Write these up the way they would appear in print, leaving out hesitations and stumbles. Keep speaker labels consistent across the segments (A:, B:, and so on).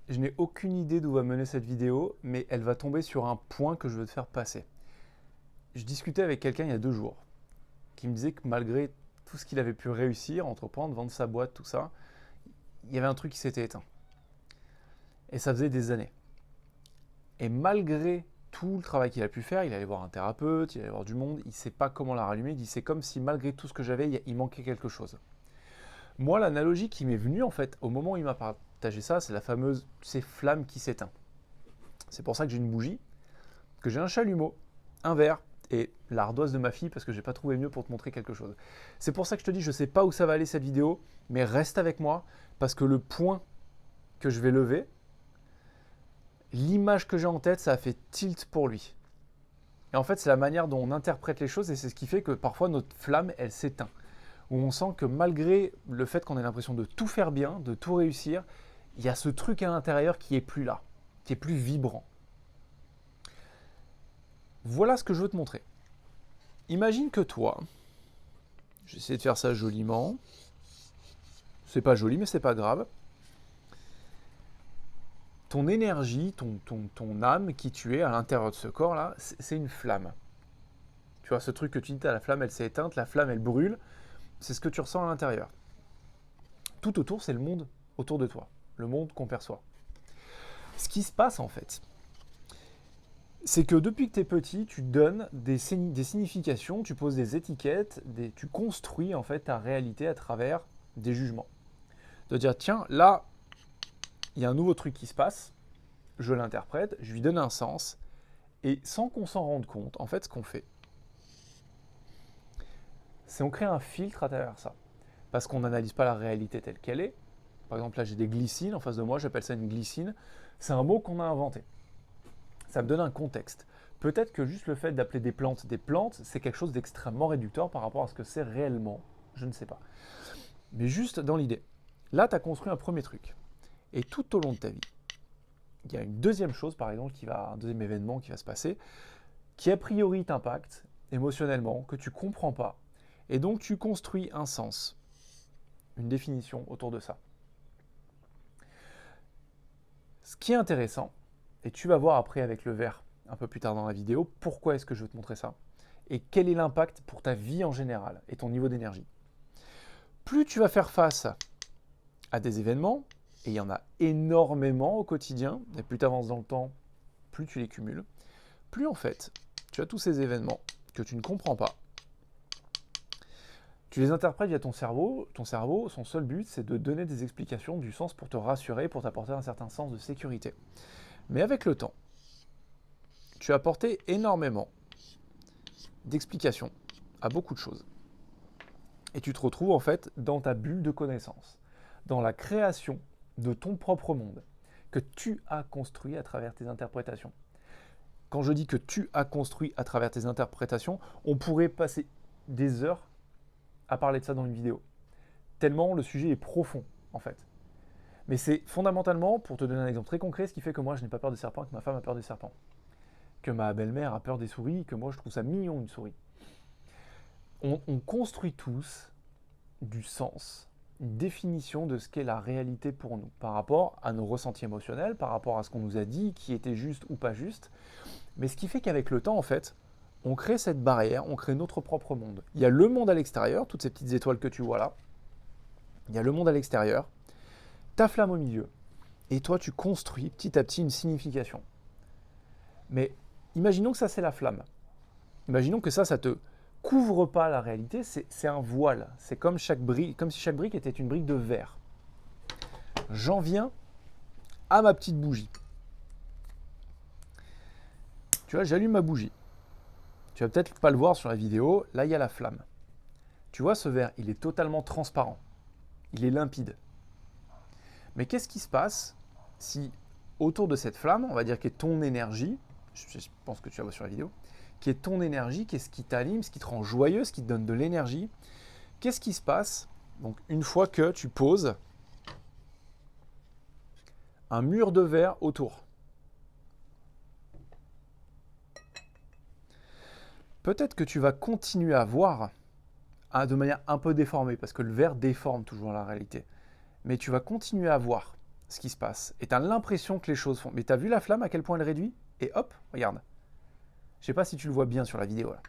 A: Je n'ai aucune idée d'où va mener cette vidéo, mais elle va tomber sur un point que je veux te faire passer. Je discutais avec quelqu'un il y a 2 jours, qui me disait que malgré tout ce qu'il avait pu réussir, entreprendre, vendre sa boîte, tout ça, il y avait un truc qui s'était éteint. Et ça faisait des années. Et malgré tout le travail qu'il a pu faire, il allait voir un thérapeute, il allait voir du monde, il ne sait pas comment la rallumer, il dit c'est comme si malgré tout ce que j'avais, il manquait quelque chose. Moi, l'analogie qui m'est venue en fait au moment où il m'a partagé ça, c'est la fameuse flamme qui s'éteint. C'est pour ça que j'ai une bougie, que j'ai un chalumeau, un verre et l'ardoise de ma fille parce que j'ai pas trouvé mieux pour te montrer quelque chose. C'est pour ça que je te dis, je sais pas où ça va aller cette vidéo, mais reste avec moi parce que le point que je vais lever, l'image que j'ai en tête, ça a fait tilt pour lui. Et en fait, c'est la manière dont on interprète les choses et c'est ce qui fait que parfois notre flamme, elle s'éteint. Où on sent que malgré le fait qu'on ait l'impression de tout faire bien, de tout réussir, il y a ce truc à l'intérieur qui est plus là, qui est plus vibrant. Voilà ce que je veux te montrer. Imagine que toi, j'essaie de faire ça joliment, c'est pas joli mais c'est pas grave, ton énergie, ton âme qui tu es à l'intérieur de ce corps-là, c'est une flamme. Tu vois, ce truc que tu dis, la flamme elle s'est éteinte, la flamme elle brûle, c'est ce que tu ressens à l'intérieur. Tout autour, c'est le monde autour de toi, le monde qu'on perçoit. Ce qui se passe en fait, c'est que depuis que tu es petit, tu donnes des significations, tu poses des étiquettes, tu construis en fait ta réalité à travers des jugements. De dire, tiens, là, il y a un nouveau truc qui se passe, je l'interprète, je lui donne un sens, et sans qu'on s'en rende compte, en fait, ce qu'on fait, c'est on crée un filtre à travers ça. Parce qu'on n'analyse pas la réalité telle qu'elle est. Par exemple, là, j'ai des glycines en face de moi, j'appelle ça une glycine. C'est un mot qu'on a inventé. Ça me donne un contexte. Peut-être que juste le fait d'appeler des plantes, c'est quelque chose d'extrêmement réducteur par rapport à ce que c'est réellement. Je ne sais pas. Mais juste dans l'idée. Là, tu as construit un premier truc. Et tout au long de ta vie, il y a une deuxième chose, par exemple, un deuxième événement qui va se passer, qui a priori t'impacte émotionnellement, que tu ne comprends pas. Et donc, tu construis un sens, une définition autour de ça. Ce qui est intéressant, et tu vas voir après avec le verre un peu plus tard dans la vidéo, pourquoi est-ce que je veux te montrer ça et quel est l'impact pour ta vie en général et ton niveau d'énergie. Plus tu vas faire face à des événements, et il y en a énormément au quotidien, et plus tu avances dans le temps, plus tu les cumules, plus en fait, tu as tous ces événements que tu ne comprends pas. Tu les interprètes via ton cerveau. Ton cerveau, son seul but, c'est de donner des explications, du sens pour te rassurer, pour t'apporter un certain sens de sécurité. Mais avec le temps, tu as apporté énormément d'explications à beaucoup de choses. Et tu te retrouves en fait dans ta bulle de connaissances, dans la création de ton propre monde que tu as construit à travers tes interprétations. Quand je dis que tu as construit à travers tes interprétations, on pourrait passer des heures à parler de ça dans une vidéo. Tellement le sujet est profond, en fait. Mais c'est fondamentalement, pour te donner un exemple très concret, ce qui fait que moi je n'ai pas peur des serpents, que ma femme a peur des serpents. Que ma belle-mère a peur des souris, que moi je trouve ça mignon une souris. On construit tous du sens, une définition de ce qu'est la réalité pour nous, par rapport à nos ressentis émotionnels, par rapport à ce qu'on nous a dit, qui était juste ou pas juste. Mais ce qui fait qu'avec le temps, en fait, on crée cette barrière, on crée notre propre monde. Il y a le monde à l'extérieur, toutes ces petites étoiles que tu vois là. Il y a le monde à l'extérieur, ta flamme au milieu. Et toi, tu construis petit à petit une signification. Mais imaginons que ça, c'est la flamme. Imaginons que ça te couvre pas la réalité, c'est un voile. C'est comme si chaque brique était une brique de verre. J'en viens à ma petite bougie. Tu vois, j'allume ma bougie. Tu vas peut-être pas le voir sur la vidéo, là il y a la flamme. Tu vois, ce verre, il est totalement transparent. Il est limpide. Mais qu'est-ce qui se passe si autour de cette flamme, on va dire qu'il y a ton énergie, je pense que tu la vois sur la vidéo, qui est ton énergie, qu'est-ce qui t'anime, ce qui te rend joyeux, ce qui te donne de l'énergie. Qu'est-ce qui se passe donc une fois que tu poses un mur de verre autour? Peut-être que tu vas continuer à voir de manière un peu déformée, parce que le verre déforme toujours la réalité. Mais tu vas continuer à voir ce qui se passe. Et tu as l'impression que les choses font. Mais tu as vu la flamme, à quel point elle réduit? Et hop, regarde. Je sais pas si tu le vois bien sur la vidéo là.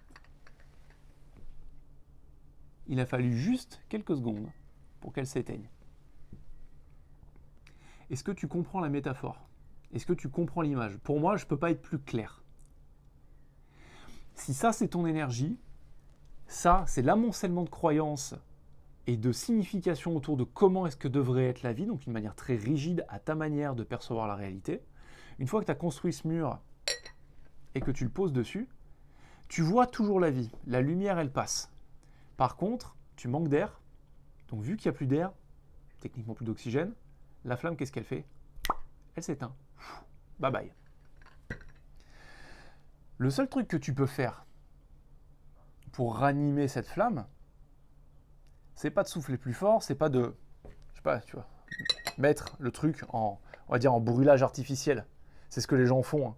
A: Il a fallu juste quelques secondes pour qu'elle s'éteigne. Est-ce que tu comprends la métaphore? Est-ce que tu comprends l'image? Pour moi, je ne peux pas être plus clair. Si ça, c'est ton énergie, ça, c'est l'amoncellement de croyances et de signification autour de comment est-ce que devrait être la vie, donc une manière très rigide à ta manière de percevoir la réalité. Une fois que tu as construit ce mur et que tu le poses dessus, tu vois toujours la vie. La lumière, elle passe. Par contre, tu manques d'air. Donc vu qu'il n'y a plus d'air, techniquement plus d'oxygène, la flamme, qu'est-ce qu'elle fait? Elle s'éteint. Bye bye. Le seul truc que tu peux faire pour ranimer cette flamme, c'est pas de souffler plus fort, c'est pas de, je sais pas, tu vois, mettre le truc en, on va dire, en brûlage artificiel. C'est ce que les gens font. Hein.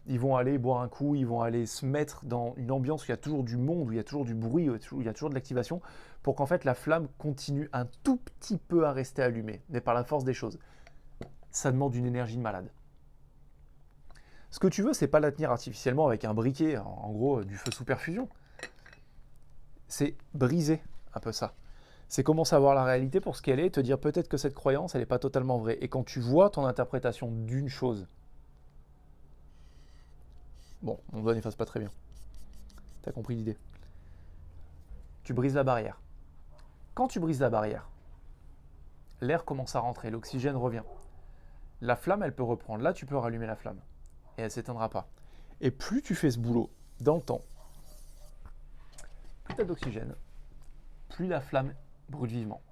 A: Ils vont aller boire un coup, ils vont aller se mettre dans une ambiance où il y a toujours du monde, où il y a toujours du bruit, où il y a toujours de l'activation, pour qu'en fait la flamme continue un tout petit peu à rester allumée, mais par la force des choses. Ça demande une énergie de malade. Ce que tu veux, c'est pas la tenir artificiellement avec un briquet, en gros du feu sous perfusion. C'est briser un peu ça. C'est commencer à voir la réalité pour ce qu'elle est, te dire peut-être que cette croyance, elle n'est pas totalement vraie. Et quand tu vois ton interprétation d'une chose, bon, mon doigt n'efface pas très bien. Tu as compris l'idée. Tu brises la barrière. Quand tu brises la barrière, l'air commence à rentrer, l'oxygène revient. La flamme, elle peut reprendre. Là, tu peux rallumer la flamme. Et elle ne s'éteindra pas. Et plus tu fais ce boulot dans le temps, plus tu as d'oxygène, plus la flamme brûle vivement.